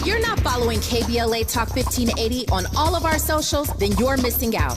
If you're not following KBLA Talk 1580 on all of our socials, then you're missing out.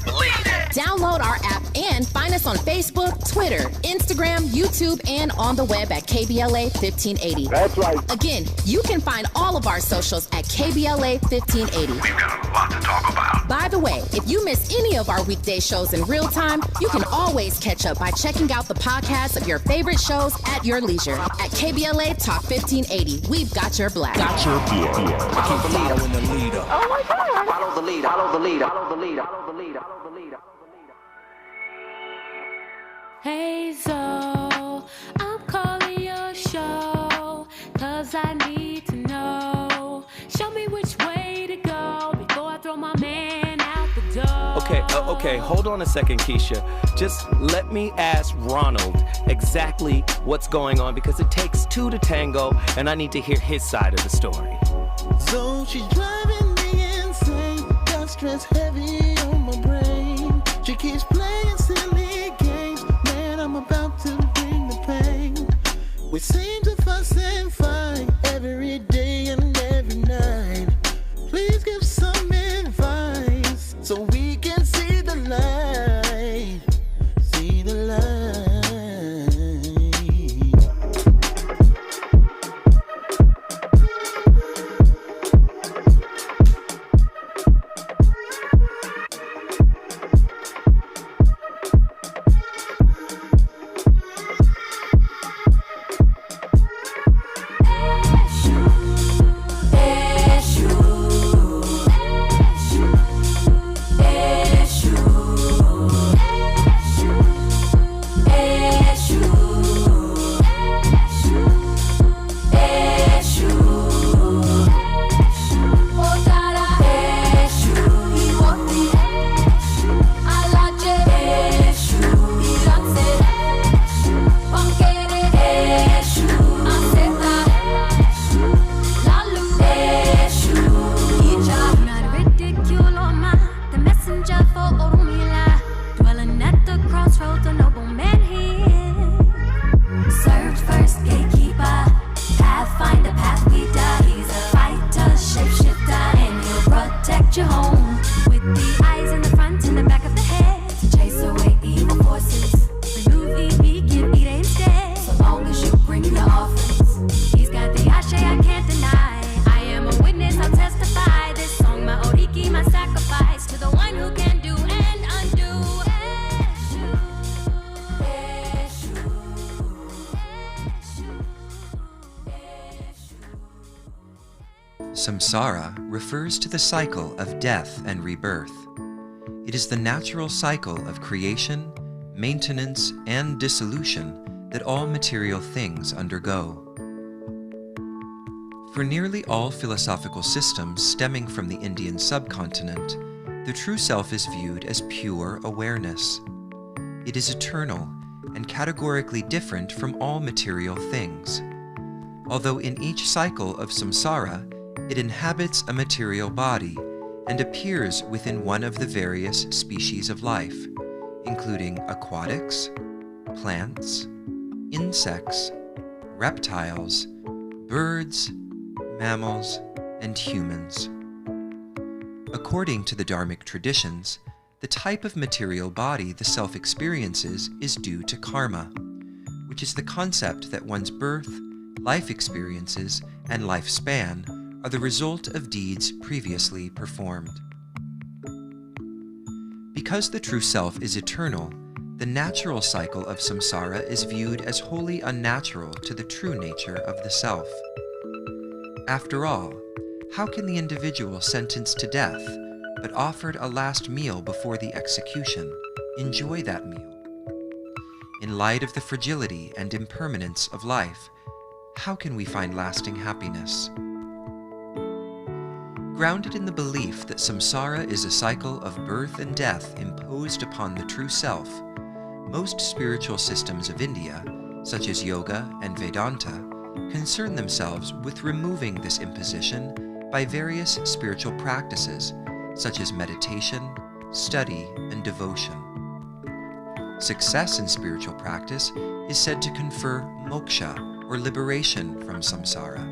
Download our app and find us on Facebook, Twitter, Instagram, YouTube, and on the web at KBLA 1580. That's right. Again, you can find all of our socials at KBLA 1580. We've got a lot to talk about. By the way, if you miss any of our weekday shows in real time, you can always catch up by checking out the podcast of your favorite shows at your leisure. At KBLA Talk 1580, we've got your black. Got your beer. Keep following the leader. Oh my God. Follow the leader. Follow the leader. Follow the leader. Follow the leader. Follow the leader. Hey Zoe, I'm calling your show, 'cause I need to know. Show me which way to go before I throw my man out the door. Okay, hold on a second, Keisha. Just let me ask Ronald exactly what's going on, because it takes two to tango, and I need to hear his side of the story. So she's driving me insane, got stress heavy on my brain. She keeps playing silly games, man, I'm about to bring the pain. We seem to fuss and fight every day and every night. Please give some advice so we can see the light, see the light. Samsara refers to the cycle of death and rebirth. It is the natural cycle of creation, maintenance, and dissolution that all material things undergo. For nearly all philosophical systems stemming from the Indian subcontinent, the true self is viewed as pure awareness. It is eternal and categorically different from all material things. Although in each cycle of samsara, it inhabits a material body and appears within one of the various species of life, including aquatics, plants, insects, reptiles, birds, mammals, and humans. According to the Dharmic traditions, the type of material body the self experiences is due to karma, which is the concept that one's birth, life experiences, and lifespan are the result of deeds previously performed. Because the true self is eternal, the natural cycle of samsara is viewed as wholly unnatural to the true nature of the self. After all, how can the individual sentenced to death, but offered a last meal before the execution, enjoy that meal? In light of the fragility and impermanence of life, how can we find lasting happiness? Grounded in the belief that samsara is a cycle of birth and death imposed upon the true self, most spiritual systems of India, such as yoga and Vedanta, concern themselves with removing this imposition by various spiritual practices, such as meditation, study, and devotion. Success in spiritual practice is said to confer moksha, or liberation from samsara.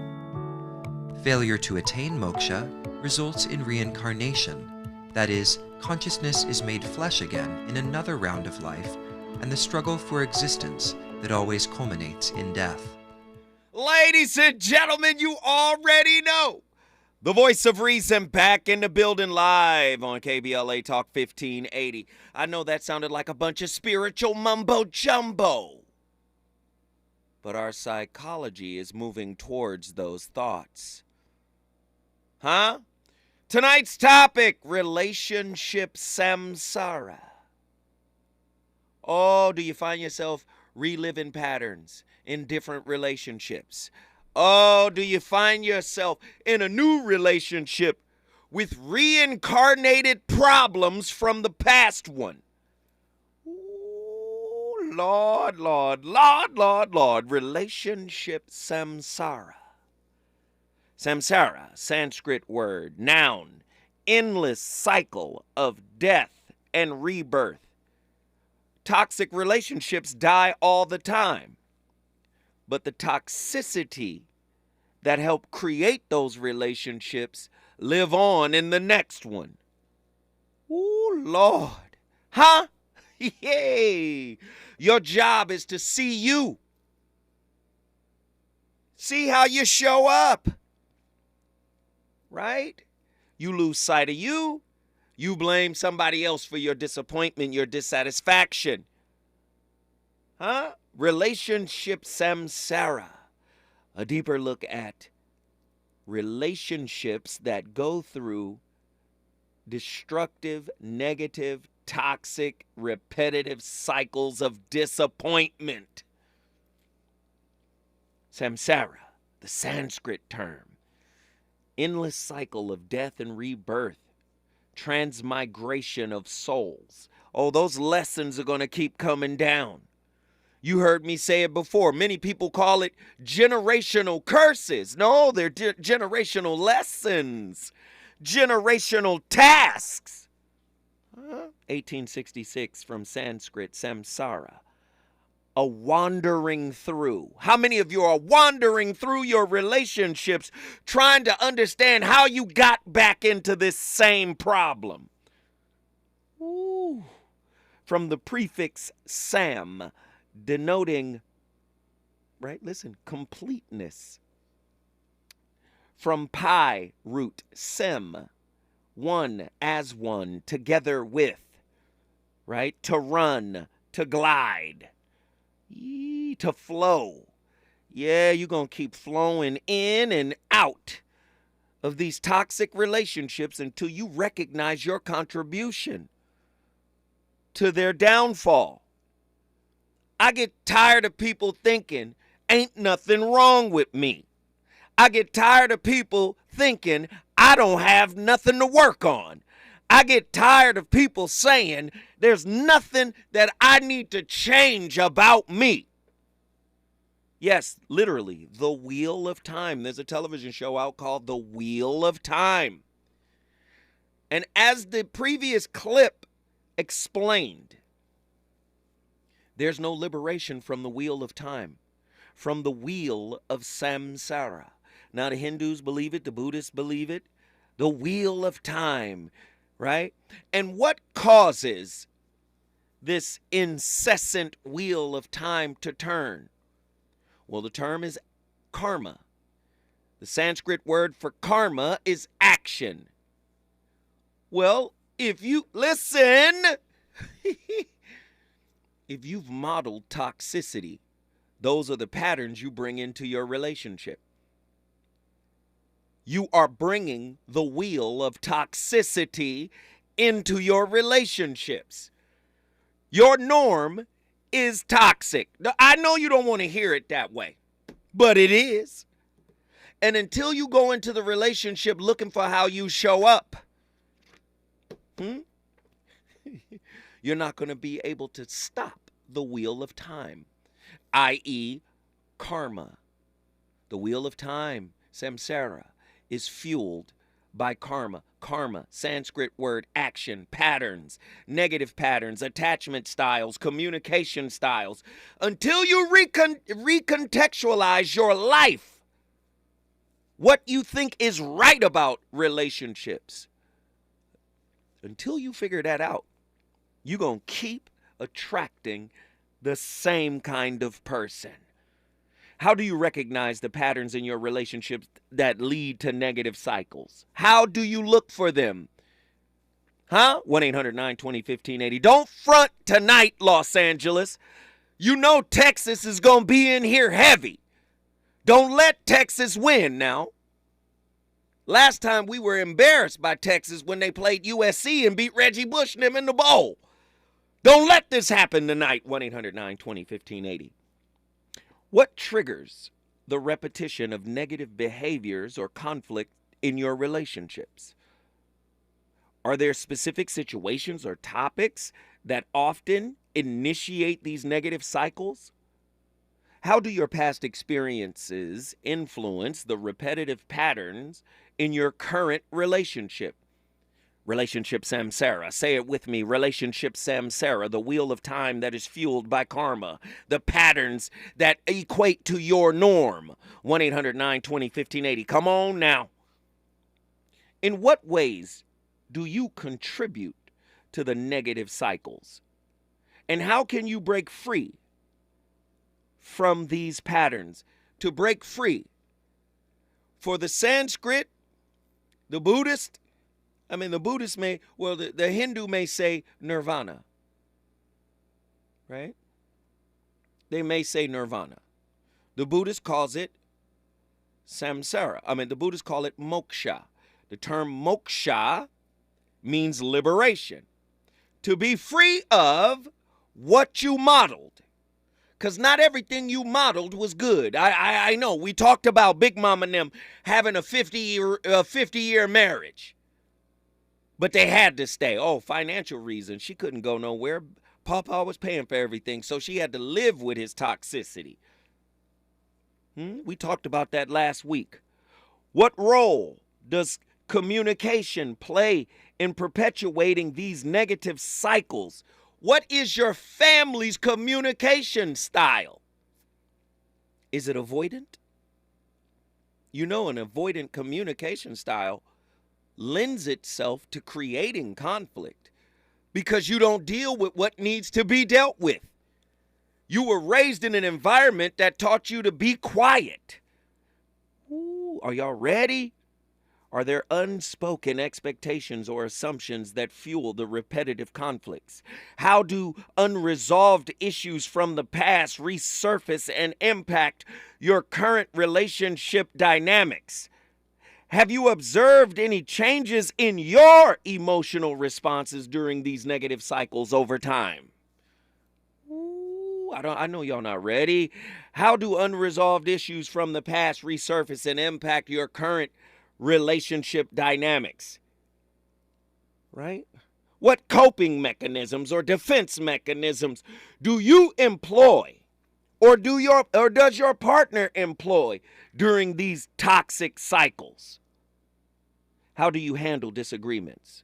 Failure to attain moksha results in reincarnation, that is, consciousness is made flesh again in another round of life, and the struggle for existence that always culminates in death. Ladies and gentlemen, you already know. The voice of reason back in the building live on KBLA Talk 1580. I know that sounded like a bunch of spiritual mumbo jumbo, but our psychology is moving towards those thoughts. Huh? Tonight's topic, relationship samsara. Oh, do you find yourself reliving patterns in different relationships? Oh, do you find yourself in a new relationship with reincarnated problems from the past one? Ooh, Lord, Lord, Lord, Lord, Lord. Relationship samsara. Samsara, Sanskrit word, noun, endless cycle of death and rebirth. Toxic relationships die all the time, but the toxicity that helped create those relationships live on in the next one. Ooh, Lord. Huh? Yay. Your job is to see you. See how you show up. Right? You lose sight of you. You blame somebody else for your disappointment, your dissatisfaction. Huh? Relationship samsara. A deeper look at relationships that go through destructive, negative, toxic, repetitive cycles of disappointment. Samsara, the Sanskrit term. Endless cycle of death and rebirth. Transmigration of souls. Oh, those lessons are going to keep coming down. You heard me say it before. Many people call it generational curses. No, they're generational lessons. Generational tasks. 1866 from Sanskrit, samsara. A wandering through. How many of you are wandering through your relationships trying to understand how you got back into this same problem? Ooh. From the prefix sam, denoting, right, listen, completeness. From pi root, sem, one, as one, together with, right, to run, to glide. To flow. Yeah, you're going to keep flowing in and out of these toxic relationships until you recognize your contribution to their downfall. I get tired of people thinking, ain't nothing wrong with me. I get tired of people thinking, I don't have nothing to work on. I get tired of people saying there's nothing that I need to change about me. Yes, literally, the Wheel of Time. There's a television show out called The Wheel of Time. And as the previous clip explained, there's no liberation from the Wheel of Time, from the Wheel of Samsara. Now, the Hindus believe it, the Buddhists believe it. The Wheel of Time. Right? And what causes this incessant wheel of time to turn? Well, the term is karma. The Sanskrit word for karma is action. Well, if you listen, if you've modeled toxicity, those are the patterns you bring into your relationship. You are bringing the wheel of toxicity into your relationships. Your norm is toxic. I know you don't want to hear it that way, but it is. And until you go into the relationship looking for how you show up, you're not going to be able to stop the wheel of time, i.e. karma. The wheel of time, samsara, is fueled by karma. Karma, Sanskrit word, action, patterns, negative patterns, attachment styles, communication styles. Until you recontextualize your life what you think is right about relationships. Until you figure that out, you're going to keep attracting the same kind of person. How do you recognize the patterns in your relationships that lead to negative cycles? How do you look for them? 1-800-920-1580. Don't front tonight, Los Angeles. You know Texas is going to be in here heavy. Don't let Texas win now. Last time we were embarrassed by Texas when they played USC and beat Reggie Bush and them in the bowl. Don't let this happen tonight. 1-800-920-1580. What triggers the repetition of negative behaviors or conflict in your relationships? Are there specific situations or topics that often initiate these negative cycles? How do your past experiences influence the repetitive patterns in your current relationship? Relationship samsara. Say it with me. Relationship samsara, the wheel of time that is fueled by karma, the patterns that equate to your norm. 1-800-920-1580. Come on now. In what ways do you contribute to the negative cycles? And how can you break free from these patterns? To break free, for the Sanskrit, the Buddhist, the Buddhist may, well, the Hindu may say nirvana, right? They may say nirvana. The Buddhist calls it samsara. The Buddhists call it moksha. The term moksha means liberation. To be free of what you modeled. Because not everything you modeled was good. I know. We talked about Big Mama and them having a 50-year marriage. But they had to stay. Oh, financial reasons. She couldn't go nowhere. Papa was paying for everything, so she had to live with his toxicity. We talked about that last week. What role does communication play in perpetuating these negative cycles? What is your family's communication style? Is it avoidant? An avoidant communication style lends itself to creating conflict because you don't deal with what needs to be dealt with. You were raised in an environment that taught you to be quiet. Ooh, are y'all ready? Are there unspoken expectations or assumptions that fuel the repetitive conflicts? How do unresolved issues from the past resurface and impact your current relationship dynamics? Have you observed any changes in your emotional responses during these negative cycles over time? Ooh, I know y'all not ready. How do unresolved issues from the past resurface and impact your current relationship dynamics? Right? What coping mechanisms or defense mechanisms do you employ or does your partner employ during these toxic cycles? How do you handle disagreements?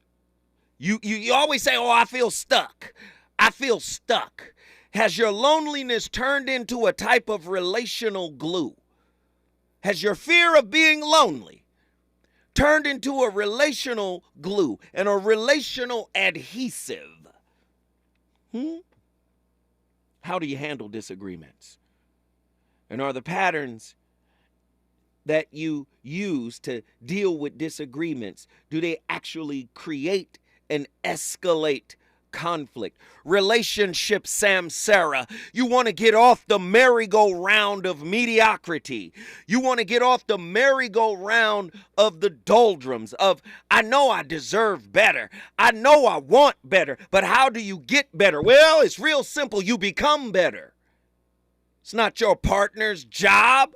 You always say, "Oh, I feel stuck. I feel stuck." Has your loneliness turned into a type of relational glue? Has your fear of being lonely turned into a relational glue and a relational adhesive? How do you handle disagreements? And are the patterns that you use to deal with disagreements, do they actually create and escalate conflict? Relationship samsara. You want to get off the merry-go-round of mediocrity. You want to get off the merry-go-round of the doldrums of, I know I deserve better. I know I want better. But how do you get better? Well, it's real simple. You become better. It's not your partner's job.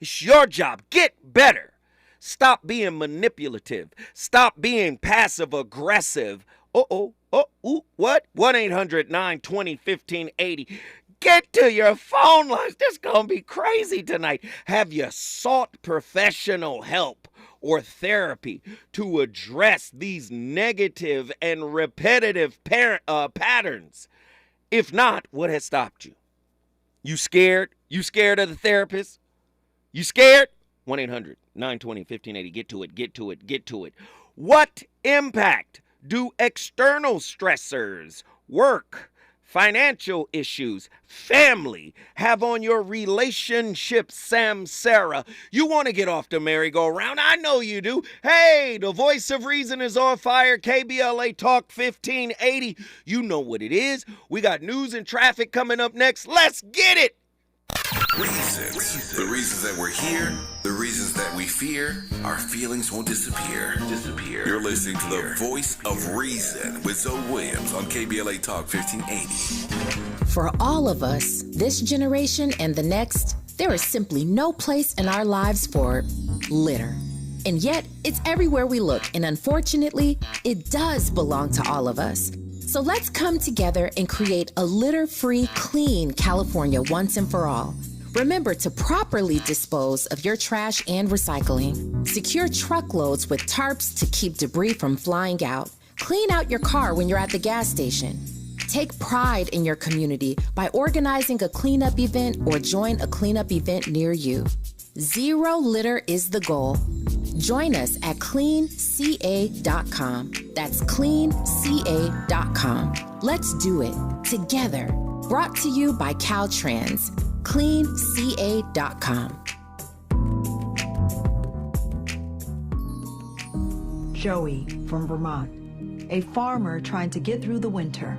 It's your job. Get better. Stop being manipulative. Stop being passive aggressive. What? 1-800-920-1580. Get to your phone lines. This is going to be crazy tonight. Have you sought professional help or therapy to address these negative and repetitive patterns? If not, what has stopped you? You scared? You scared of the therapist? You scared? 1-800-920-1580. Get to it, get to it, get to it. What impact do external stressors, work, financial issues, family have on your relationship, Samsara? You want to get off the merry-go-round? I know you do. Hey, the voice of reason is on fire. KBLA Talk 1580. You know what it is. We got news and traffic coming up next. Let's get it. Reasons. The reasons that we're here, the reasons that we fear, our feelings won't disappear. You're listening to the voice of reason with Zoe Williams on KBLA Talk 1580. For all of us, this generation and the next, there is simply no place in our lives for litter. And yet, it's everywhere we look, and unfortunately, it does belong to all of us. So let's come together and create a litter-free, clean California once and for all. Remember to properly dispose of your trash and recycling. Secure truckloads with tarps to keep debris from flying out. Clean out your car when you're at the gas station. Take pride in your community by organizing a cleanup event or join a cleanup event near you. Zero litter is the goal. Join us at cleanca.com. That's cleanca.com. Let's do it together. Brought to you by Caltrans. cleanca.com. Joey from Vermont, a farmer trying to get through the winter.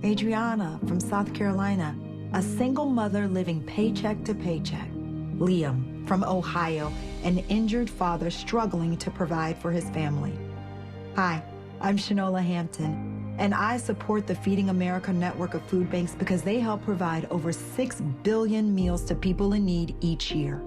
Adriana from South Carolina, a single mother living paycheck to paycheck. Liam from Ohio, an injured father struggling to provide for his family. Hi, I'm Shanola Hampton, and I support the Feeding America network of food banks because they help provide over 6 billion meals to people in need each year.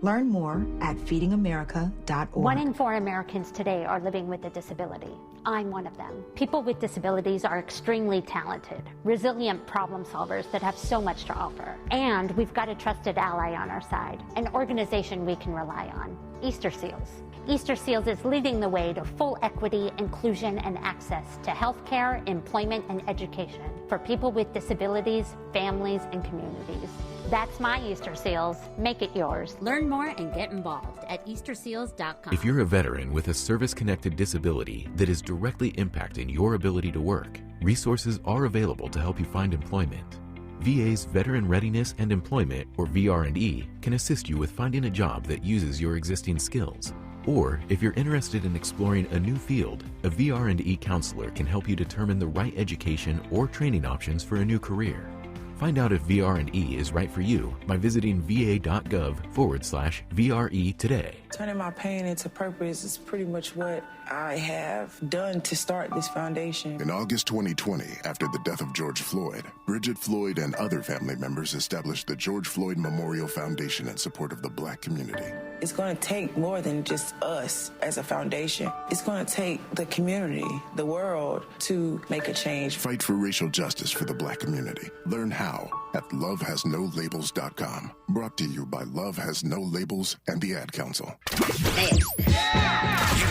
Learn more at feedingamerica.org. 1 in 4 Americans today are living with a disability. I'm one of them. People with disabilities are extremely talented, resilient problem solvers that have so much to offer. And we've got a trusted ally on our side, an organization we can rely on, Easter Seals. Easter Seals is leading the way to full equity, inclusion, and access to healthcare, employment, and education for people with disabilities, families, and communities. That's my Easter Seals. Make it yours. Learn more and get involved at easterseals.com. If you're a veteran with a service-connected disability that is directly impacting your ability to work, resources are available to help you find employment. VA's Veteran Readiness and Employment, or VR&E, can assist you with finding a job that uses your existing skills. Or, if you're interested in exploring a new field, a VR&E counselor can help you determine the right education or training options for a new career. Find out if VR&E is right for you by visiting va.gov/VRE today. Turning my pain into purpose is pretty much what I have done to start this foundation. In August 2020, after the death of George Floyd, Bridget Floyd and other family members established the George Floyd Memorial Foundation in support of the Black community. It's going to take more than just us as a foundation. It's going to take the community, the world, to make a change. Fight for racial justice for the Black community. Learn how at lovehasnolabels.com. Brought to you by Love Has No Labels and the Ad Council. You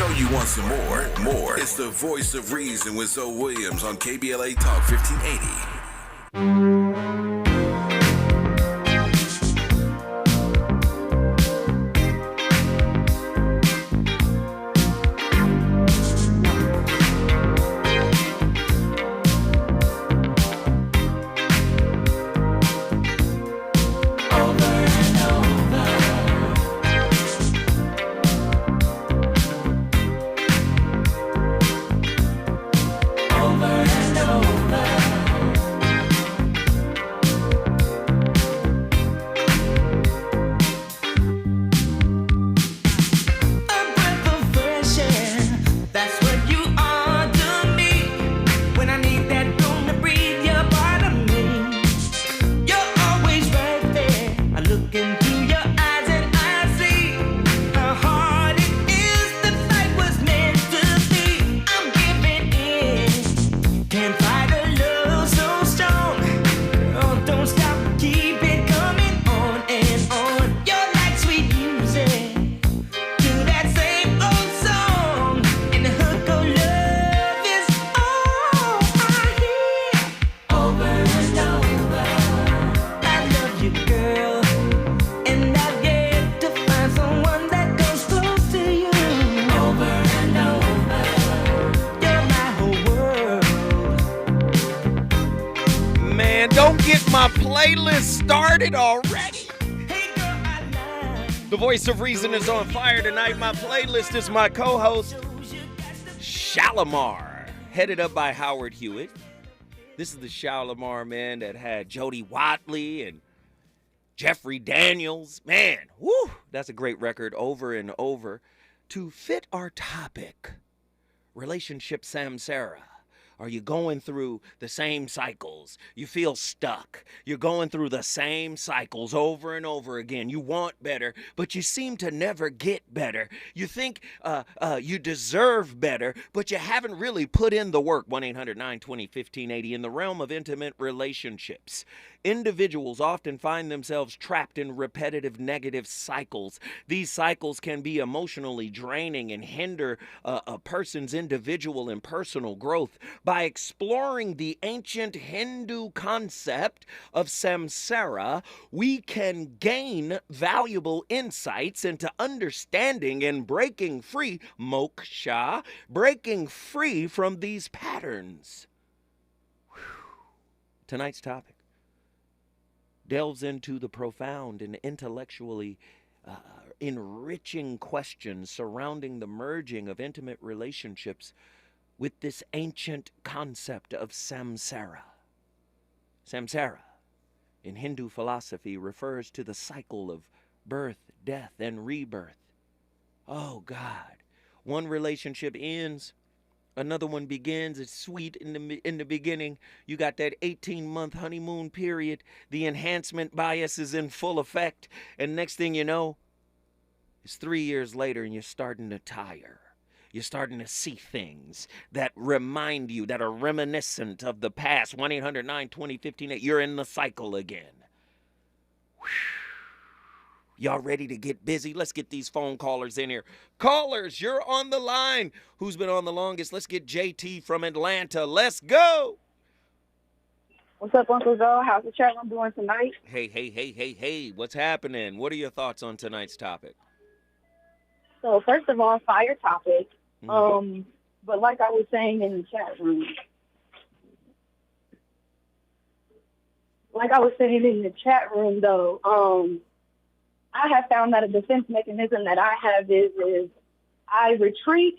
know you want some more. It's the voice of reason with Zoe Williams on KBLA Talk 1580. playlist started already. The voice of reason is on fire tonight. My playlist is my co-host, Shalimar, headed up by Howard Hewitt. This is the Shalimar, man, that had Jody Watley and Jeffrey Daniels. Man, whoo, that's a great record over and over. To fit our topic, relationship samsara. Are you going through the same cycles? You feel stuck. You're going through the same cycles over and over again. You want better, but you seem to never get better. You think you deserve better, but you haven't really put in the work. 1-800-920-1580 in the realm of intimate relationships. Individuals often find themselves trapped in repetitive negative cycles. These cycles can be emotionally draining and hinder a person's individual and personal growth. By exploring the ancient Hindu concept of samsara, we can gain valuable insights into understanding and breaking free, moksha, breaking free from these patterns. Whew. Tonight's topic delves into the profound and intellectually enriching questions surrounding the merging of intimate relationships with this ancient concept of samsara. Samsara, in Hindu philosophy, refers to the cycle of birth, death, and rebirth. Oh, God. One relationship ends, another one begins. It's sweet in the beginning. You got that 18-month honeymoon period. The enhancement bias is in full effect. And next thing you know, it's 3 years later and you're starting to tire. You're starting to see things that remind you, that are reminiscent of the past. 1-800-920-1580. You're in the cycle again. Whew. Y'all ready to get busy? Let's get these phone callers in here. Callers, you're on the line. Who's been on the longest? Let's get JT from Atlanta. Let's go. What's up, Uncle Joe? How's the chat room doing tonight? Hey. What's happening? What are your thoughts on tonight's topic? So, first of all, fire topic. But like I was saying in the chat room, I have found that a defense mechanism that I have is I retreat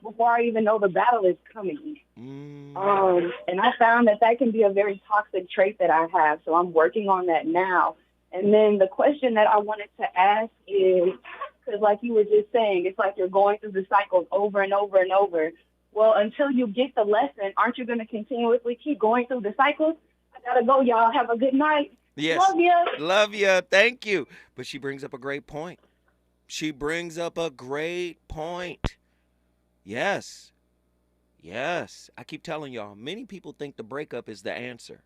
before I even know the battle is coming. And I found that can be a very toxic trait that I have. So I'm working on that now. And then the question that I wanted to ask is, because like you were just saying, it's like you're going through the cycles over and over and over. Well, until you get the lesson, aren't you going to continuously keep going through the cycles? I got to go, y'all. Have a good night. Yes. Love you. Love you. Thank you. But she brings up a great point. Yes. I keep telling y'all, many people think the breakup is the answer.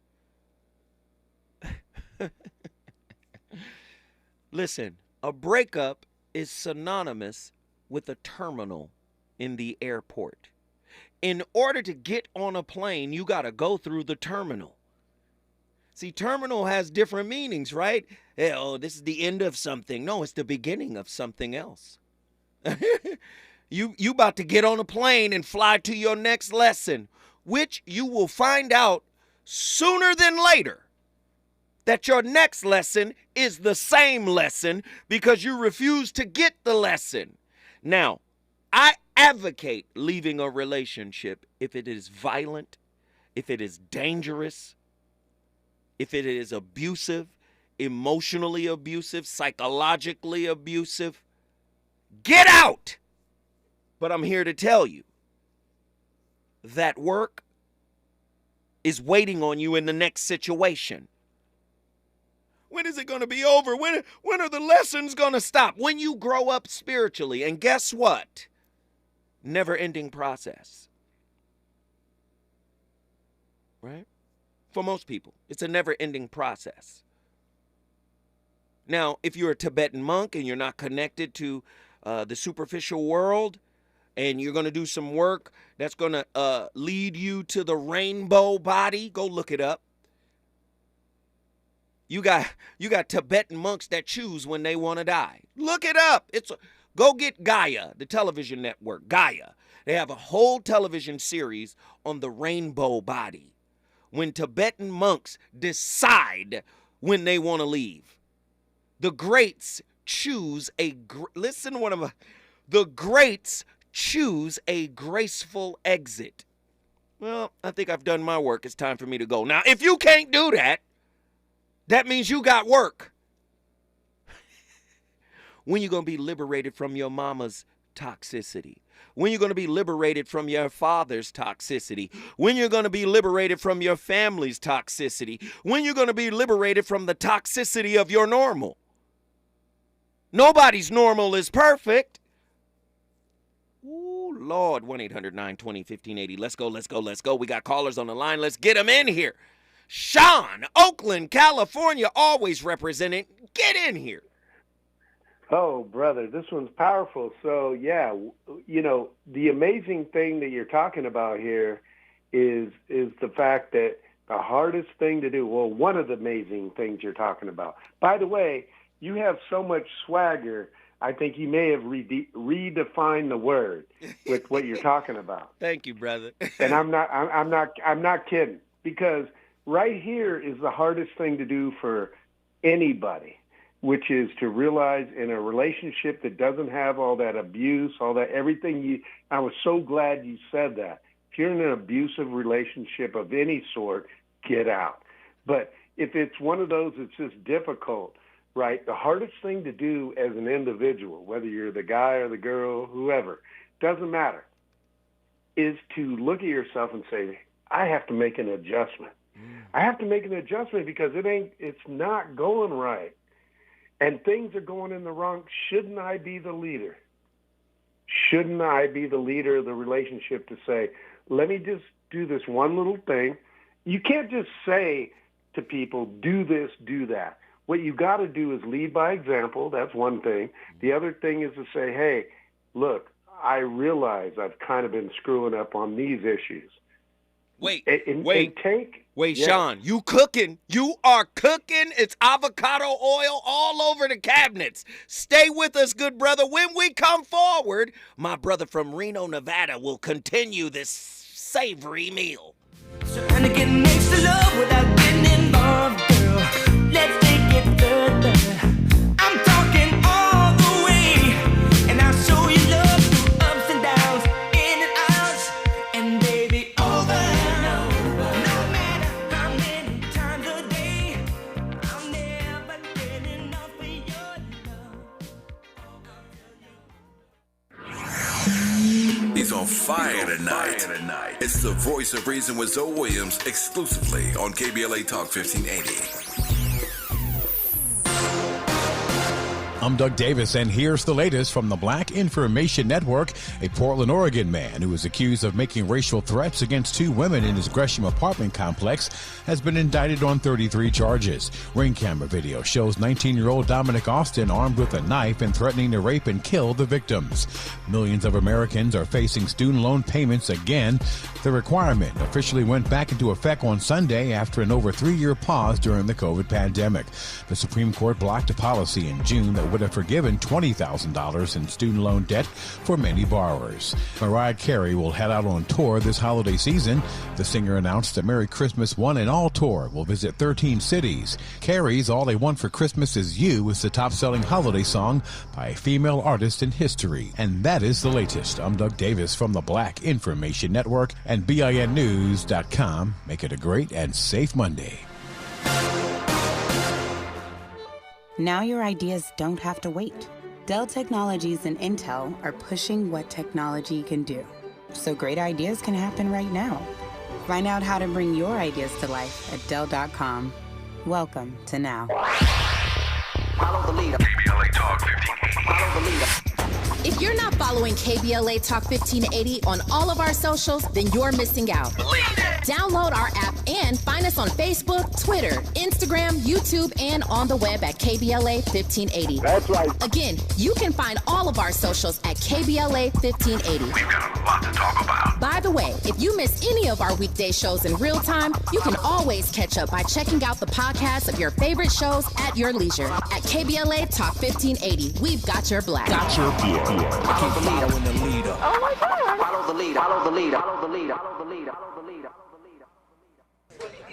Listen, a breakup is synonymous with a terminal in the airport. In order to get on a plane, you got to go through the terminal. See, terminal has different meanings, right? Oh, this is the end of something. No, it's the beginning of something else. You about to get on a plane and fly to your next lesson, which you will find out sooner than later that your next lesson is the same lesson because you refuse to get the lesson. Now, I advocate leaving a relationship if it is violent, if it is dangerous, if it is abusive, emotionally abusive, psychologically abusive. Get out! But I'm here to tell you that work is waiting on you in the next situation. When is it going to be over? When are the lessons going to stop? When you grow up spiritually. And guess what? Never-ending process. Right? For most people, it's a never-ending process. Now, if you're a Tibetan monk and you're not connected to the superficial world, and you're going to do some work that's going to lead you to the rainbow body, go look it up. You got Tibetan monks that choose when they want to die. Look it up. Go get Gaia, the television network, Gaia. They have a whole television series on the rainbow body. When Tibetan monks decide when they want to leave. The greats choose listen to what the greats choose a graceful exit. Well, I think I've done my work. It's time for me to go. Now, if you can't do that, that means you got work. When you going to be liberated from your mama's toxicity? When you're going to be liberated from your father's toxicity? When you're going to be liberated from your family's toxicity? When you're going to be liberated from the toxicity of your normal? Nobody's normal is perfect. Ooh, Lord, 1-800-920-1580. Let's go, let's go, let's go. We got callers on the line. Let's get them in here. Sean, Oakland, California, always representing. Get in here. Oh, brother, this one's powerful. So, yeah, you know, the amazing thing that you're talking about here is the fact that the hardest thing to do, well, one of the amazing things you're talking about. By the way, you have so much swagger, I think you may have redefined the word with what you're talking about. Thank you, brother. And I'm not kidding, because right here is the hardest thing to do for anybody, which is to realize in a relationship that doesn't have all that abuse, all that everything I was so glad you said that. If you're in an abusive relationship of any sort, get out. But if it's one of those that's just difficult, right, the hardest thing to do as an individual, whether you're the guy or the girl, whoever, doesn't matter, is to look at yourself and say, I have to make an adjustment. I have to make an adjustment because it's not going right. And things are going in the wrong. Shouldn't I be the leader? Shouldn't I be the leader of the relationship to say, let me just do this one little thing? You can't just say to people, do this, do that. What you got to do is lead by example. That's one thing. The other thing is to say, hey, look, I realize I've kind of been screwing up on these issues. Wait, yeah. Sean, you cooking. You are cooking. It's avocado oil all over the cabinets. Stay with us, good brother. When we come forward, my brother from Reno, Nevada will continue this savory meal. Trying to get next to love without getting involved, girl. Let's take it further. I'm talking all the way, and I'll show you love through ups and downs, in and out, and baby, over and over. No matter how many times a day, I'll never get enough of your love. He's on fire tonight. It's the Voice of Reason with Zoe Williams, exclusively on KBLA Talk 1580. I'm Doug Davis, and here's the latest from the Black Information Network. A Portland, Oregon man who was accused of making racial threats against two women in his Gresham apartment complex has been indicted on 33 charges. Ring camera video shows 19-year-old Dominic Austin armed with a knife and threatening to rape and kill the victims. Millions of Americans are facing student loan payments again. The requirement officially went back into effect on Sunday after an over 3-year pause during the COVID pandemic. The Supreme Court blocked a policy in June that would have forgiven $20,000 in student loan debt for many borrowers. Mariah Carey will head out on tour this holiday season. The singer announced the Merry Christmas One and All tour will visit 13 cities. Carey's All I Want for Christmas Is You is the top-selling holiday song by a female artist in history. And that is the latest. I'm Doug Davis from the Black Information Network and BINnews.com. Make it a great and safe Monday. Now your ideas don't have to wait. Dell Technologies and Intel are pushing what technology can do, so great ideas can happen right now. Find out how to bring your ideas to life at Dell.com. Welcome to now. Follow the leader. KBLA Talk 1580. Follow the leader. If you're not following KBLA Talk 1580 on all of our socials, then you're missing out. Download our app and find us on Facebook, Twitter, Instagram, YouTube, and on the web at KBLA 1580. That's right. Again, you can find all of our socials at KBLA 1580. We've got a lot to talk about. By the way, if you miss any of our weekday shows in real time, you can always catch up by checking out the podcast of your favorite shows at your leisure. At KBLA Talk 1580, we've got your black. Got your black. Follow the leader. Following the leader. Oh my God. Follow the leader. Follow the leader. Follow the leader. Follow the leader. Follow the leader. Follow the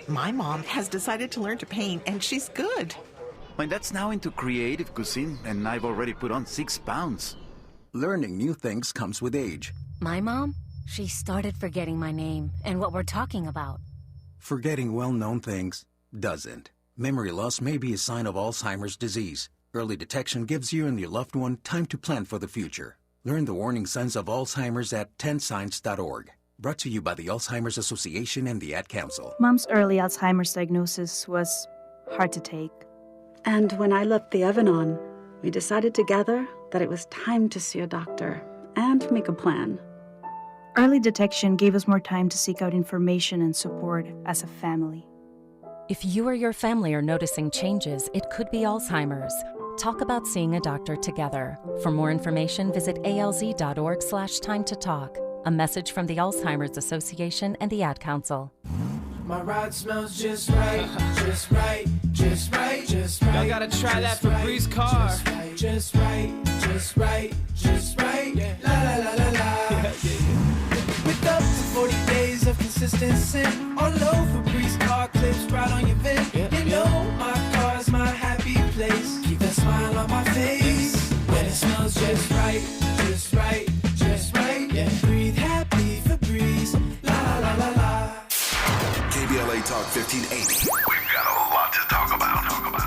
leader. My mom has decided to learn to paint, and she's good. My dad's now into creative cuisine, and I've already put on 6 pounds. Learning new things comes with age. My mom? She started forgetting my name and what we're talking about. Forgetting well-known things doesn't. Memory loss may be a sign of Alzheimer's disease. Early detection gives you and your loved one time to plan for the future. Learn the warning signs of Alzheimer's at 10signs.org. Brought to you by the Alzheimer's Association and the Ad Council. Mom's early Alzheimer's diagnosis was hard to take. And when I left the Evanon, we decided together that it was time to see a doctor and make a plan. Early detection gave us more time to seek out information and support as a family. If you or your family are noticing changes, it could be Alzheimer's. Talk about seeing a doctor together. For more information, visit alz.org/time to talk. A message from the Alzheimer's Association and the Ad Council. My ride smells just right, just right, just right, just right. Y'all gotta try that Febreze car. Just right, just right, just right. La la la la la. With up to 40 days of consistency. All over Febreze car clips right on your vid. You know my car's my happy place. Keep that smile on my face. When it smells just right, just right, just right. Yeah. Breathe happy Febreze. La la la la. KBLA Talk 1580. We've got a lot to talk about.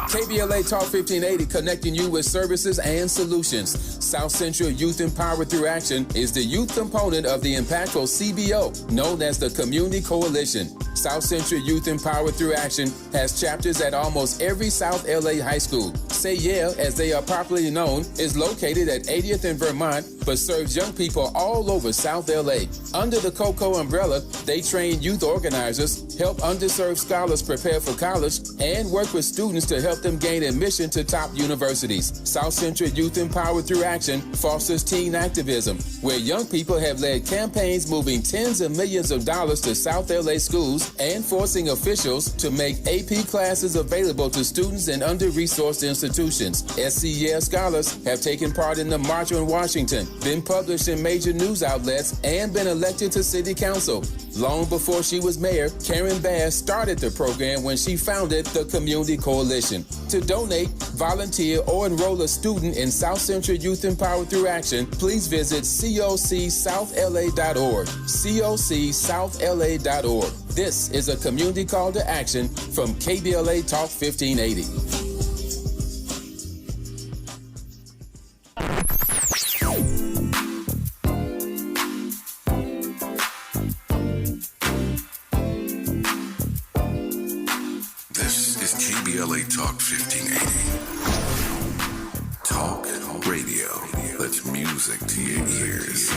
KBLA Talk 1580, connecting you with services and solutions. South Central Youth Empowered Through Action is the youth component of the impactful CBO, known as the Community Coalition. South Central Youth Empowered Through Action has chapters at almost every South LA high school. Say Yeah, as they are popularly known, is located at 80th and Vermont, but serves young people all over South LA. Under the COCO umbrella, they train youth organizers, help underserved scholars prepare for college, and work with students to help them gain admission to top universities. South Central Youth Empowered Through Action fosters teen activism, where young people have led campaigns moving tens of millions of dollars to South LA schools and forcing officials to make AP classes available to students in under-resourced institutions. SCES scholars have taken part in the March on Washington, been published in major news outlets, and been elected to city council. Long before she was mayor, Karen Bass started the program when she founded the Community Coalition. To donate, volunteer, or enroll a student in South Central Youth Empowered Through Action, please visit cocsouthla.org. cocsouthla.org. This is a community call to action from KBLA Talk 1580. KBLA Talk 1580. Talk radio. That's music to your ears.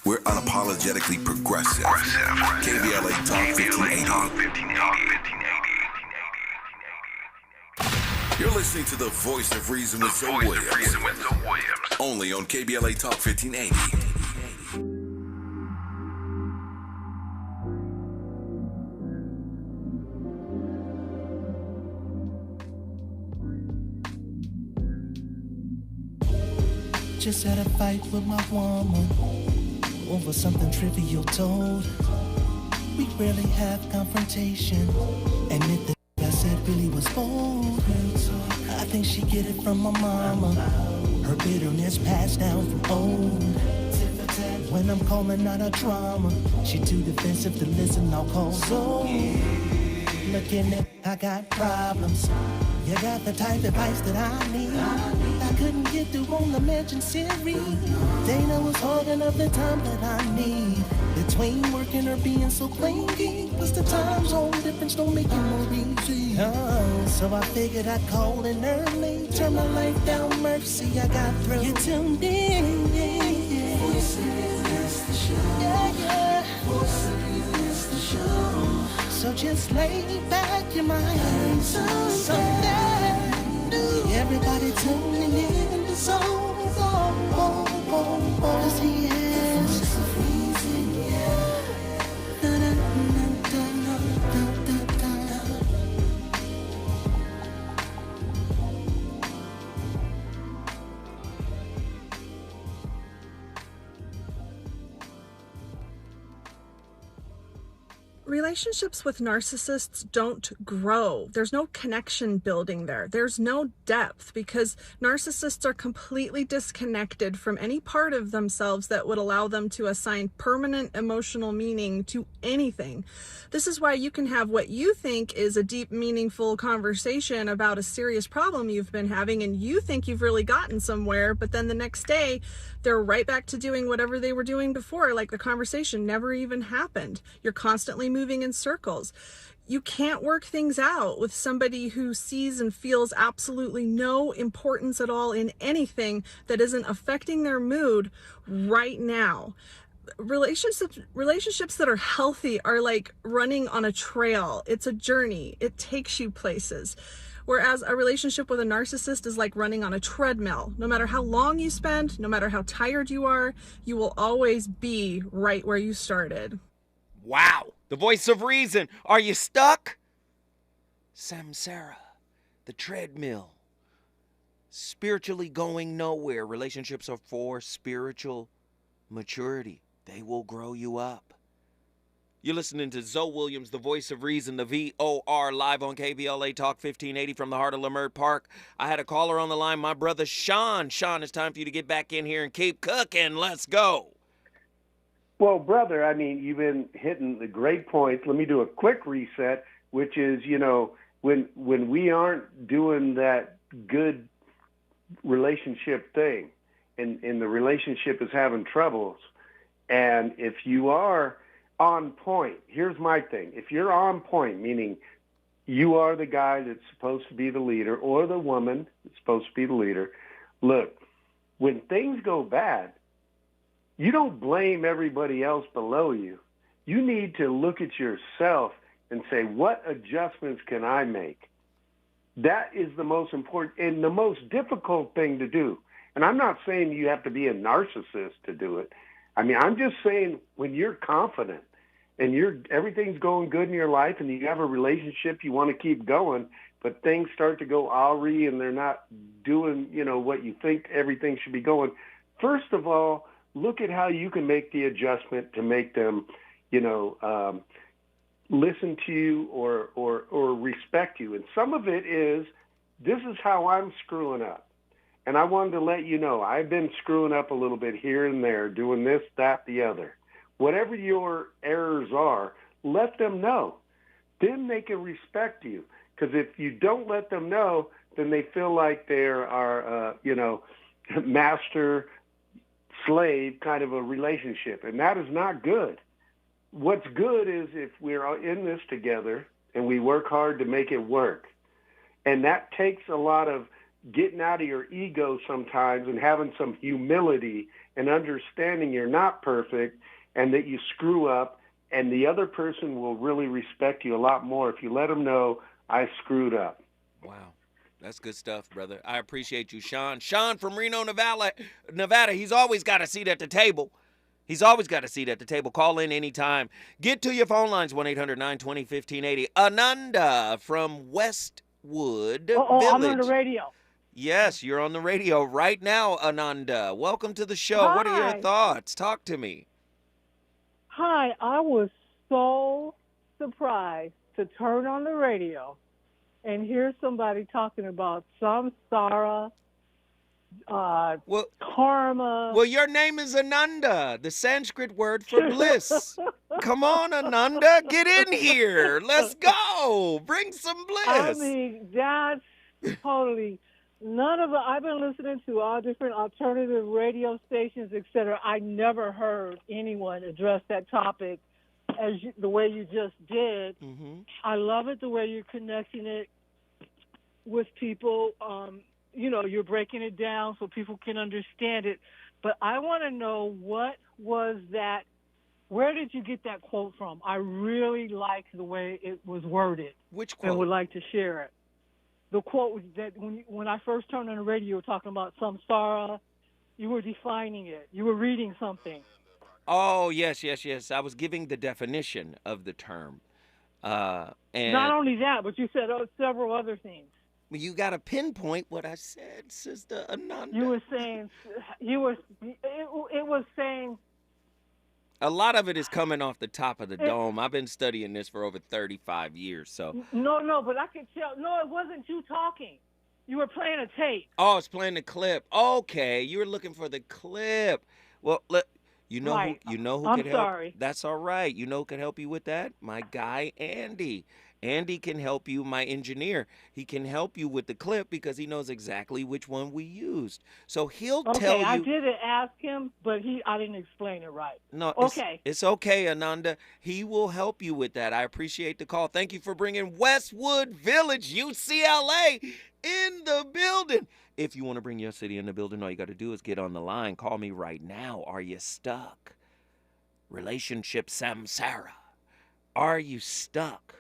We're unapologetically progressive. KBLA Talk 1580. You're listening to the voice of reason with Zoe Williams. Only on KBLA Talk 1580. Just had a fight with my woman over something trivial told. We rarely have confrontation, and if the I said really was bold. I think she get it from my mama. Her bitterness passed down from old. When I'm calling out her drama, she too defensive to listen. I'll call so. Looking at, I got problems. You got the type of advice that I need. I couldn't get through on the mention series. Dana was hogging up the time that I need. Between working or being so clingy, plus the time zone difference don't make it more easy. So I figured I'd call in early, turn my life down, mercy, I got through. You tuned in, Voice of Reason is the show. Yeah. Voice of Reason is the show. So just lay back your mind to something new. Everybody tuning in the zone. Cause he is the voice of reason, yeah. relationships with narcissists don't grow. There's no connection building there. There's no depth because narcissists are completely disconnected from any part of themselves that would allow them to assign permanent emotional meaning to anything. This is why you can have what you think is a deep, meaningful conversation about a serious problem you've been having, and you think you've really gotten somewhere, but then the next day they're right back to doing whatever they were doing before, like the conversation never even happened. You're constantly moving in circles. You can't work things out with somebody who sees and feels absolutely no importance at all in anything that isn't affecting their mood right now. Relationships that are healthy are like running on a trail. It's a journey. It takes you places. Whereas a relationship with a narcissist is like running on a treadmill. No matter how long you spend, no matter how tired you are, you will always be right where you started. Wow. The voice of reason. Are you stuck? Samsara. The treadmill. Spiritually going nowhere. Relationships are for spiritual maturity. They will grow you up. You're listening to Zoe Williams, the voice of reason, the VOR, live on KBLA Talk 1580 from the heart of Leimert Park. I had a caller on the line, my brother Sean. Sean, it's time for you to get back in here and keep cooking. Let's go. Well, brother, I mean, you've been hitting the great points. Let me do a quick reset, which is, you know, when we aren't doing that good relationship thing and the relationship is having troubles, and if you are on point, here's my thing. If you're on point, meaning you are the guy that's supposed to be the leader or the woman that's supposed to be the leader, look, when things go bad, you don't blame everybody else below you. You need to look at yourself and say, what adjustments can I make? That is the most important and the most difficult thing to do. And I'm not saying you have to be a narcissist to do it. I mean, I'm just saying when you're confident and everything's going good in your life and you have a relationship you want to keep going, but things start to go awry and they're not doing, you know, what you think everything should be going. First of all, look at how you can make the adjustment to make them, you know, listen to you or respect you. And some of it is, this is how I'm screwing up. And I wanted to let you know, I've been screwing up a little bit here and there, doing this, that, the other. Whatever your errors are, let them know. Then they can respect you. Because if you don't let them know, then they feel like they are, you know, master-slave kind of a relationship. And that is not good. What's good is if we're in this together and we work hard to make it work. And that takes a lot of getting out of your ego sometimes and having some humility and understanding you're not perfect and that you screw up, and the other person will really respect you a lot more if you let them know, I screwed up. Wow. That's good stuff, brother. I appreciate you, Sean. Sean from Reno, Nevada. He's always got a seat at the table. He's always got a seat at the table. Call in anytime. Get to your phone lines, 1-800-920-1580. Ananda from Westwood Village. I'm on the radio. Yes, you're on the radio right now, Ananda. Welcome to the show. Hi. What are your thoughts? Talk to me. Hi, I was so surprised to turn on the radio and hear somebody talking about samsara, karma. Well, your name is Ananda, the Sanskrit word for bliss. Come on, Ananda, get in here. Let's go. Bring some bliss. I mean, that's totally... I've been listening to all different alternative radio stations, etc. I never heard anyone address that topic the way you just did. Mm-hmm. I love it the way you're connecting it with people. You know, you're breaking it down so people can understand it. But I want to know, what was that? Where did you get that quote from? I really like the way it was worded. Which quote? And would like to share it. The quote was that when I first turned on the radio, you were talking about samsara. You were defining it. You were reading something. Oh, yes. I was giving the definition of the term. And not only that, but you said several other things. You got to pinpoint what I said, Sister Ananda. You were saying, it was saying, A lot of it is coming off the top of the dome. I've been studying this for over 35 years, so. No, but I can tell. No, it wasn't you talking. You were playing a tape. Oh, it's playing the clip. Okay, you were looking for the clip. Well, you know Right. who I'm can help? sorry. That's all right. You know who can help you with that? My guy Andy. Andy can help you, my engineer. He can help you with the clip because he knows exactly which one we used. So he'll tell you. Okay, I did ask him, but I didn't explain it right. No, okay. It's okay, Ananda. He will help you with that. I appreciate the call. Thank you for bringing Westwood Village, UCLA, in the building. If you want to bring your city in the building, all you got to do is get on the line. Call me right now. Are you stuck? Relationship samsara. Are you stuck?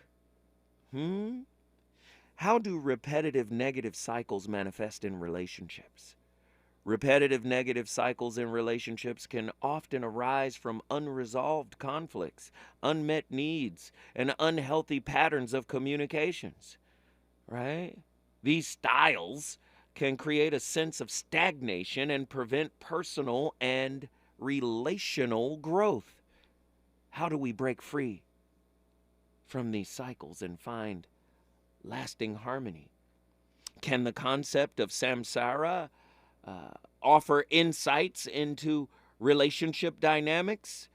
How do repetitive negative cycles manifest in relationships? Repetitive negative cycles in relationships can often arise from unresolved conflicts, unmet needs, and unhealthy patterns of communications, right? These styles can create a sense of stagnation and prevent personal and relational growth. How do we break free from these cycles and find lasting harmony? Can the concept of samsara offer insights into relationship dynamics?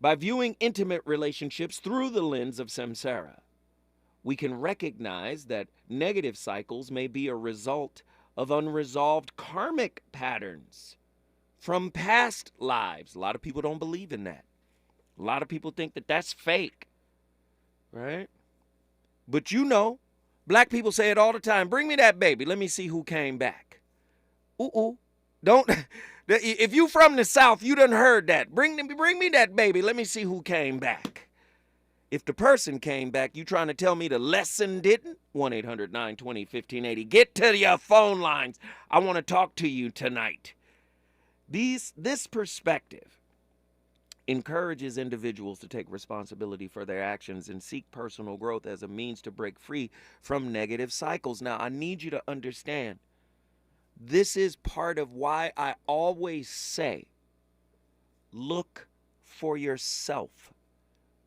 By viewing intimate relationships through the lens of samsara, we can recognize that negative cycles may be a result of unresolved karmic patterns from past lives. A lot of people don't believe in that. A lot of people think that that's fake, right? But black people say it all the time. Bring me that baby. Let me see who came back. Don't. If you from the South, you done heard that. Bring me that baby. Let me see who came back. If the person came back, you trying to tell me the lesson didn't? 1-800-920-1580. Get to your phone lines. I want to talk to you tonight. This perspective encourages individuals to take responsibility for their actions and seek personal growth as a means to break free from negative cycles. Now, I need you to understand, this is part of why I always say, look for yourself.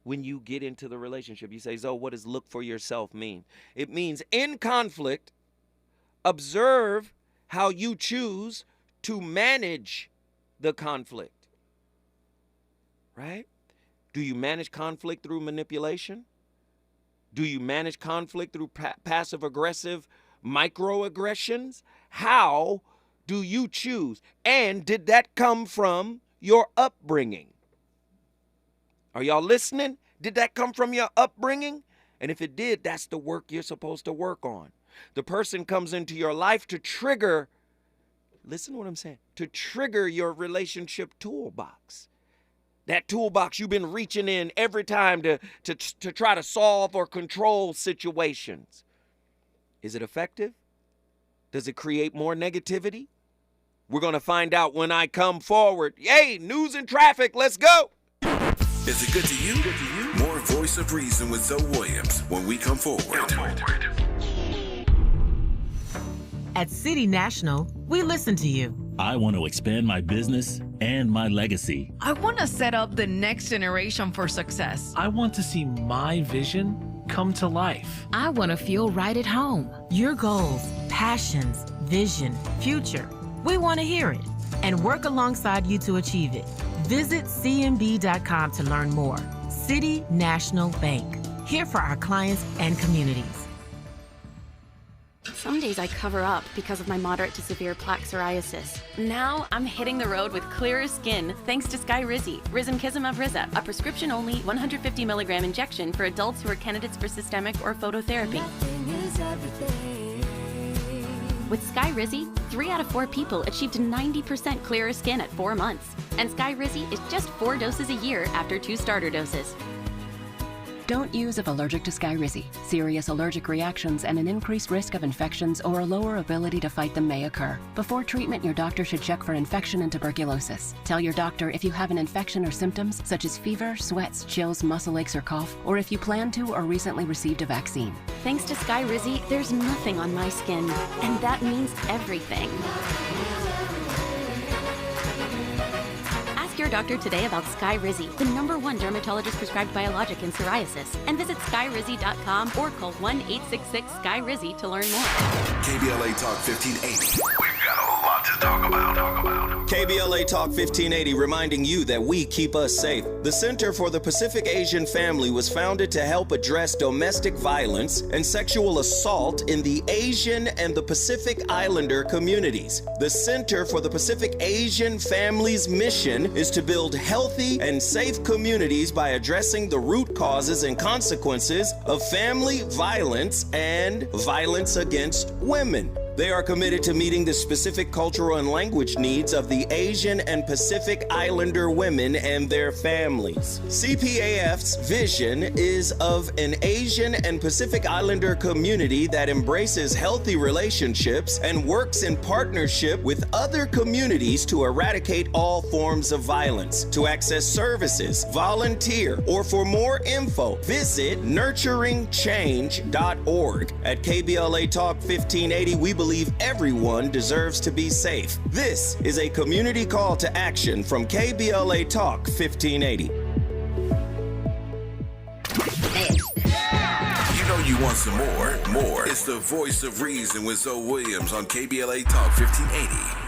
When you get into the relationship, you say, Zoe, what does look for yourself mean? It means in conflict, observe how you choose to manage the conflict. Right? Do you manage conflict through manipulation? Do you manage conflict through passive-aggressive microaggressions? How do you choose? And did that come from your upbringing? Are y'all listening? Did that come from your upbringing? And if it did, that's the work you're supposed to work on. The person comes into your life to trigger, listen to what I'm saying, to trigger your relationship toolbox. That toolbox you've been reaching in every time to try to solve or control situations. Is it effective? Does it create more negativity? We're going to find out when I come forward. Yay, news and traffic, let's go. Is it good to you? More Voice of Reason with Zoe Williams when we come forward. At City National, we listen to you. I want to expand my business and my legacy. I want to set up the next generation for success. I want to see my vision come to life. I want to feel right at home. Your goals, passions, vision, future. We want to hear it and work alongside you to achieve it. Visit cnb.com to learn more. City National Bank. Here for our clients and communities. Some days I cover up because of my moderate to severe plaque psoriasis. Now I'm hitting the road with clearer skin thanks to Skyrizi, Risankizumab Riza, a prescription-only 150 milligram injection for adults who are candidates for systemic or phototherapy. With Skyrizi, 3 out of 4 people achieved 90% clearer skin at 4 months. And Skyrizi is just 4 doses a year after 2 starter doses. Don't use if allergic to Skyrizi. Serious allergic reactions and an increased risk of infections or a lower ability to fight them may occur. Before treatment, your doctor should check for infection and tuberculosis. Tell your doctor if you have an infection or symptoms such as fever, sweats, chills, muscle aches, or cough, or if you plan to or recently received a vaccine. Thanks to Skyrizi, there's nothing on my skin, and that means everything. Ask your doctor today about Skyrizi, the #1 dermatologist prescribed biologic in psoriasis. And visit skyrizi.com or call 1-866-SKY-RIZZI to learn more. KBLA Talk 1580. We've got a lot to talk about. KBLA Talk 1580 reminding you that we keep us safe. The Center for the Pacific Asian Family was founded to help address domestic violence and sexual assault in the Asian and the Pacific Islander communities. The Center for the Pacific Asian Family's mission is to build healthy and safe communities by addressing the root causes and consequences of family violence and violence against women. They are committed to meeting the specific cultural and language needs of the Asian and Pacific Islander women and their families. CPAF's vision is of an Asian and Pacific Islander community that embraces healthy relationships and works in partnership with other communities to eradicate all forms of violence. To access services, volunteer, or for more info, visit nurturingchange.org. At KBLA Talk 1580, we believe everyone deserves to be safe. This is a community call to action from KBLA Talk 1580. You know you want some more. It's the voice of reason with Zoe Williams on KBLA Talk 1580.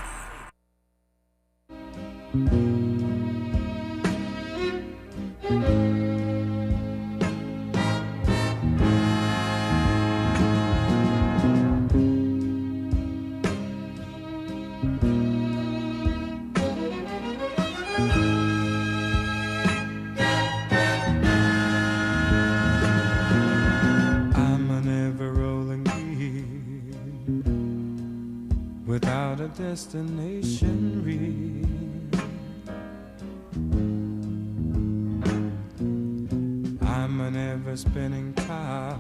Without a destination real, I'm an ever-spinning top,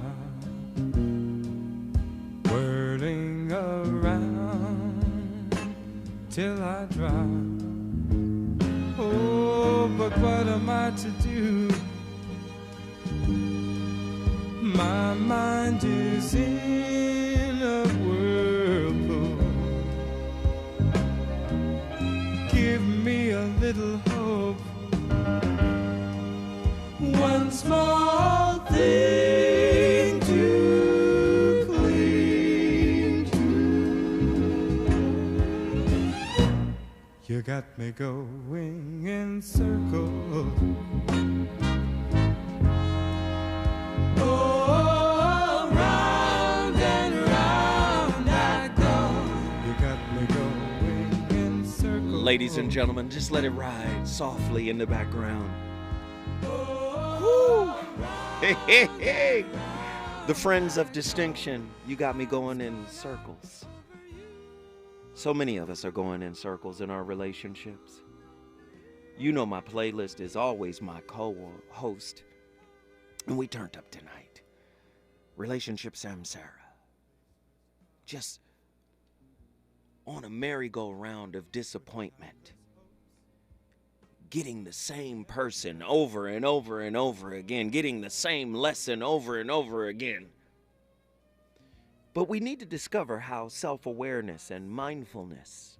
whirling around till I drop. Oh, but what am I to do? My mind is in a whirlpool. Give me a little hope. One small thing to cling to. You got me going in circles. Oh, round and round I go. You got me going in circles. Ladies and gentlemen, just let it ride softly in the background. Woo! Hey, hey, hey! The friends of distinction, you got me going in circles. So many of us are going in circles in our relationships. You know my playlist is always my co-host. And we turned up tonight. Relationship Samsara. Just on a merry-go-round of disappointment. Getting the same person over and over and over again. Getting the same lesson over and over again. But we need to discover how self-awareness and mindfulness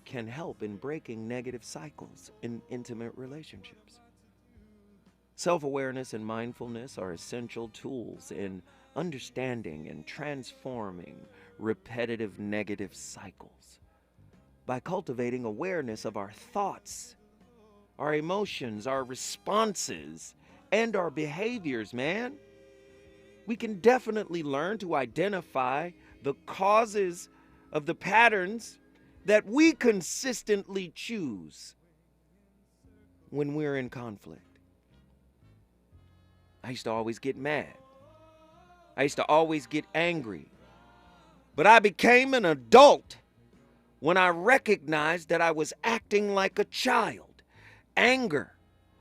can help in breaking negative cycles in intimate relationships. Self-awareness and mindfulness are essential tools in understanding and transforming repetitive negative cycles. By cultivating awareness of our thoughts, our emotions, our responses, and our behaviors, man, we can definitely learn to identify the causes of the patterns that we consistently choose when we're in conflict. I used to always get mad. I used to always get angry. But I became an adult when I recognized that I was acting like a child. Anger,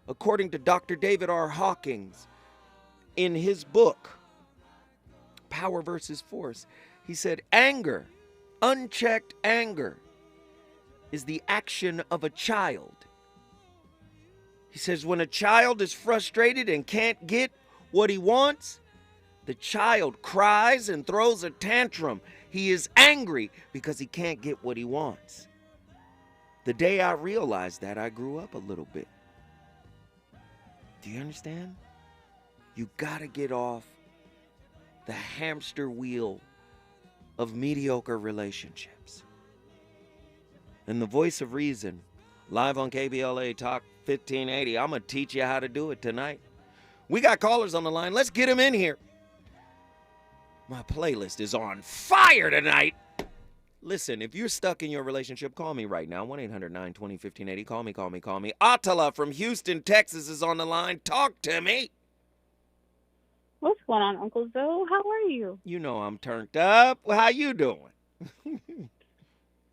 according to Dr. David R. Hawkins, in his book, Power versus Force, he said, anger, unchecked anger, is the action of a child. He says when a child is frustrated and can't get what he wants, the child cries and throws a tantrum. He is angry because he can't get what he wants. The day I realized that, I grew up a little bit. Do you understand? You gotta get off the hamster wheel of mediocre relationships. And the voice of reason, live on KBLA Talk 1580. I'm gonna teach you how to do it tonight. We got callers on the line. Let's get them in here. My playlist is on fire tonight. Listen, if you're stuck in your relationship, call me right now. 1-800-920-1580. Call me. Atala from Houston, Texas is on the line. Talk to me. What's going on, Uncle Zoe? How are you? You know I'm turned up. Well, how you doing?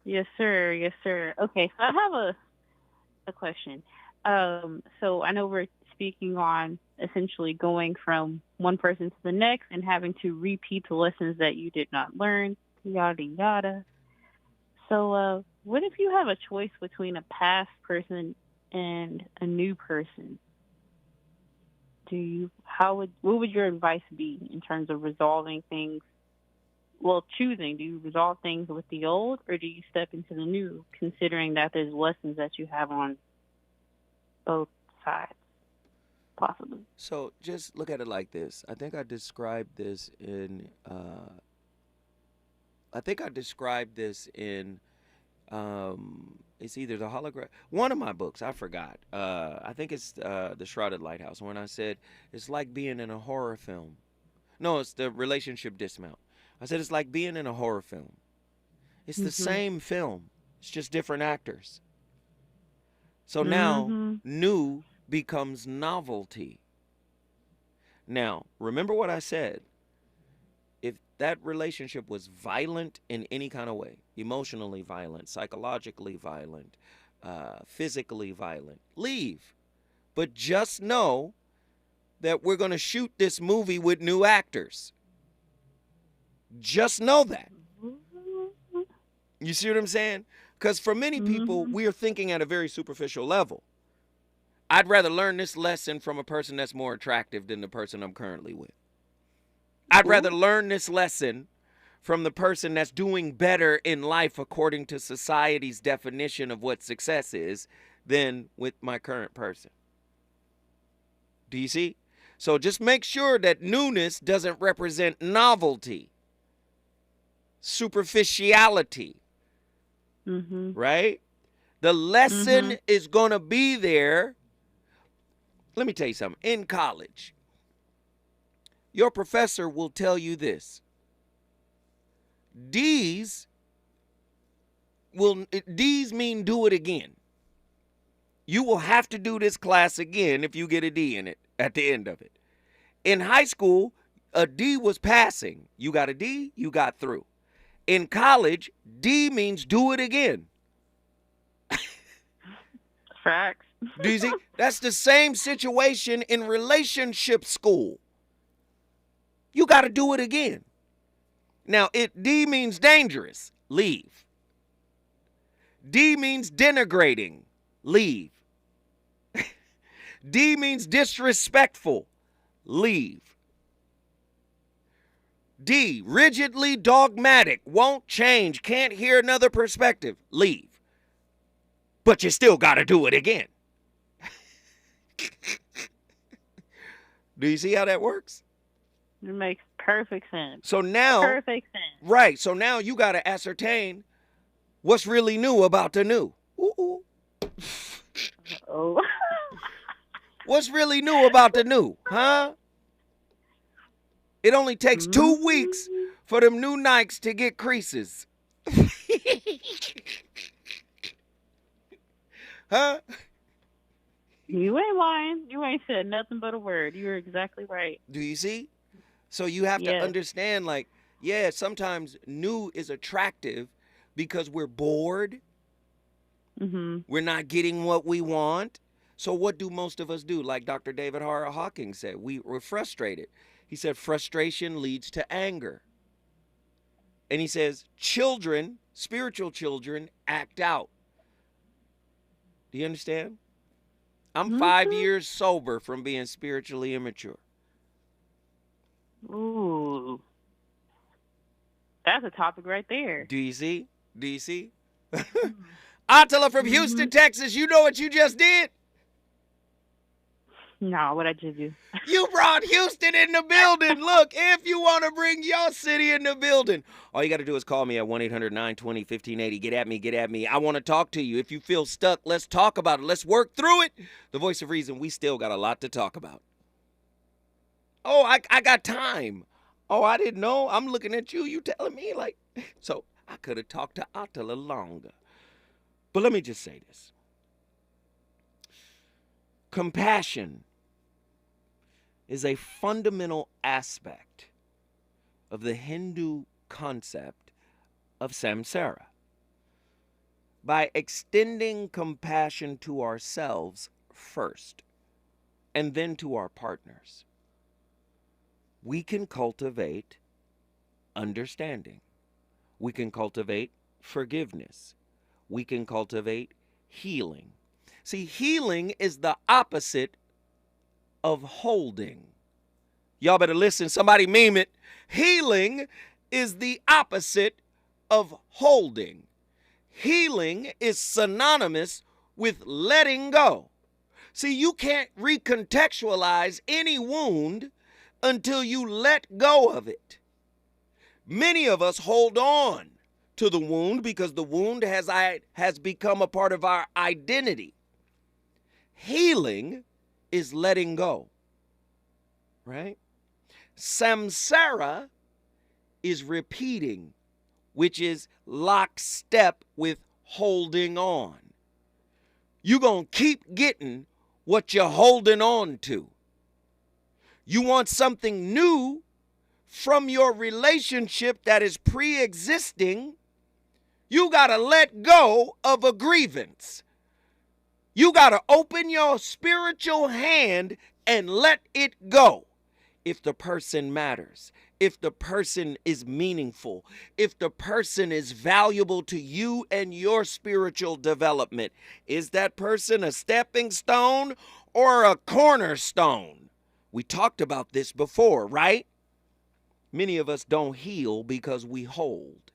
Yes, sir. Yes, sir. Okay, so I have a question. So I know we're speaking on essentially going from one person to the next and having to repeat the lessons that you did not learn, yada, yada. So what if you have a choice between a past person and a new person? What would your advice be in terms of resolving things? Well, choosing, do you resolve things with the old, or do you step into the new, considering that there's lessons that you have on both sides, possibly? So just look at it like this. I think I described this in it's either the hologram, one of my books, I forgot. I think it's The Shrouded Lighthouse, when I said it's like being in a horror film. No, it's the relationship dismount. I said it's like being in a horror film. It's the same film. It's just different actors. So now new becomes novelty. Now, remember what I said. If that relationship was violent in any kind of way, emotionally violent, psychologically violent, physically violent, leave. But just know that we're going to shoot this movie with new actors. Just know that. You see what I'm saying? Because for many people, we are thinking at a very superficial level. I'd rather learn this lesson from a person that's more attractive than the person I'm currently with. I'd rather learn this lesson from the person that's doing better in life according to society's definition of what success is than with my current person. Do you see? So just make sure that newness doesn't represent novelty, superficiality, right? The lesson is going to be there. Let me tell you something. In college, your professor will tell you this. D's mean do it again. You will have to do this class again if you get a D in it at the end of it. In high school, a D was passing. You got a D, you got through. In college, D means do it again. Facts. Do you see? That's the same situation in relationship school. You got to do it again. Now, D means dangerous. Leave. D means denigrating. Leave. D means disrespectful. Leave. D, rigidly dogmatic. Won't change. Can't hear another perspective. Leave. But you still got to do it again. Do you see how that works? It makes perfect sense. So now, perfect sense. Right. So now you got to ascertain what's really new about the new. Ooh. Oh. What's really new about the new, huh? It only takes 2 weeks for them new Nikes to get creases. Huh? You ain't lying. You ain't said nothing but a word. You're exactly right. Do you see? So you have to understand, like, yeah, sometimes new is attractive because we're bored. We're not getting what we want. So what do most of us do? Like Dr. David Hawking said, we're frustrated. He said frustration leads to anger. And he says children, spiritual children, act out. Do you understand? I'm 5 years sober from being spiritually immature. Ooh. That's a topic right there. Do you see? Do you see? Attila from Houston, Texas, you know what you just did? No, what I just do? You brought Houston in the building. Look, if you want to bring your city in the building, all you got to do is call me at 1-800-920-1580. Get at me. I want to talk to you. If you feel stuck, let's talk about it. Let's work through it. The Voice of Reason, we still got a lot to talk about. Oh, I got time. Oh, I didn't know. I'm looking at you. You telling me like, so I could have talked to Attila longer. But let me just say this. Compassion is a fundamental aspect of the Hindu concept of samsara. By extending compassion to ourselves first and then to our partners, we can cultivate understanding. We can cultivate forgiveness. We can cultivate healing. See, healing is the opposite of holding. Y'all better listen. Somebody meme it. Healing is the opposite of holding. Healing is synonymous with letting go. See, you can't recontextualize any wound until you let go of it. Many of us hold on to the wound because the wound has become a part of our identity. Healing is letting go, right? Samsara is repeating, which is lockstep with holding on. You're going to keep getting what you're holding on to. You want something new from your relationship that is pre-existing, you got to let go of a grievance. You got to open your spiritual hand and let it go. If the person matters, if the person is meaningful, if the person is valuable to you and your spiritual development, is that person a stepping stone or a cornerstone? We talked about this before, right? Many of us don't heal because we hold.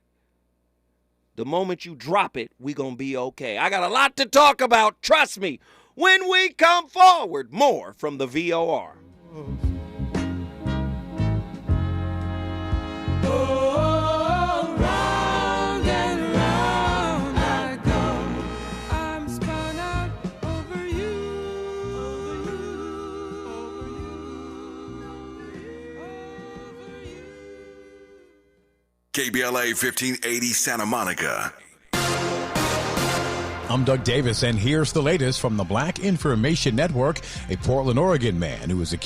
The moment you drop it, we gonna be okay. I got a lot to talk about, trust me. When we come forward, more from the VOR. Oh, round and round I go. I'm spun out over you. KBLA 1580 Santa Monica. I'm Doug Davis, and here's the latest from the Black Information Network. A Portland, Oregon man who was accused